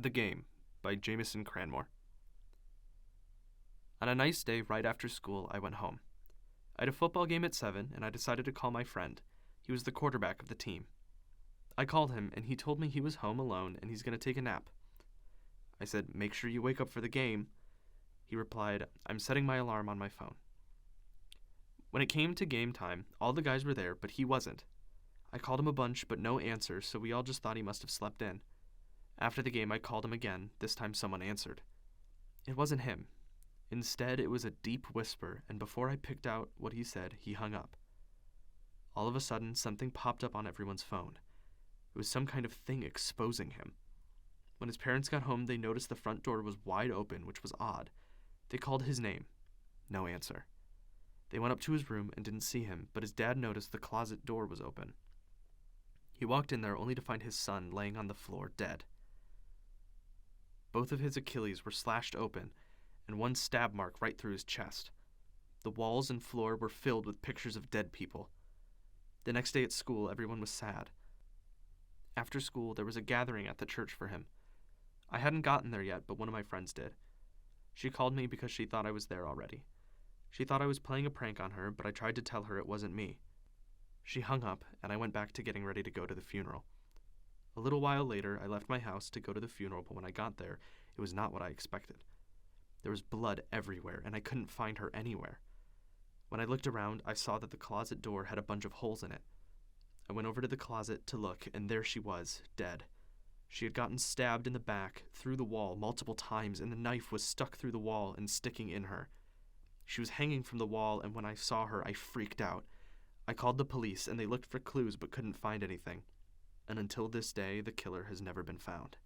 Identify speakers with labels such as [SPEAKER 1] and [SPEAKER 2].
[SPEAKER 1] The Game by Jameson Cranmore. On a nice day right after school, I went home. I had a football game at 7, and I decided to call my friend. He was the quarterback of the team. I called him, and he told me he was home alone and he's going to take a nap. I said, "Make sure you wake up for the game." He replied, "I'm setting my alarm on my phone." When it came to game time, all the guys were there, but he wasn't. I called him a bunch, but no answer, so we all just thought he must have slept in. After the game, I called him again. This time someone answered. It wasn't him. Instead, it was a deep whisper, and before I picked out what he said, he hung up. All of a sudden, something popped up on everyone's phone. It was some kind of thing exposing him. When his parents got home, they noticed the front door was wide open, which was odd. They called his name. No answer. They went up to his room and didn't see him, but his dad noticed the closet door was open. He walked in there only to find his son laying on the floor, dead. Both of his Achilles were slashed open, and one stab mark right through his chest. The walls and floor were filled with pictures of dead people. The next day at school, everyone was sad. After school, there was a gathering at the church for him. I hadn't gotten there yet, but one of my friends did. She called me because she thought I was there already. She thought I was playing a prank on her, but I tried to tell her it wasn't me. She hung up, and I went back to getting ready to go to the funeral. A little while later, I left my house to go to the funeral, but when I got there, it was not what I expected. There was blood everywhere, and I couldn't find her anywhere. When I looked around, I saw that the closet door had a bunch of holes in it. I went over to the closet to look, and there she was, dead. She had gotten stabbed in the back, through the wall, multiple times, and the knife was stuck through the wall and sticking in her. She was hanging from the wall, and when I saw her, I freaked out. I called the police, and they looked for clues but couldn't find anything. And until this day, the killer has never been found.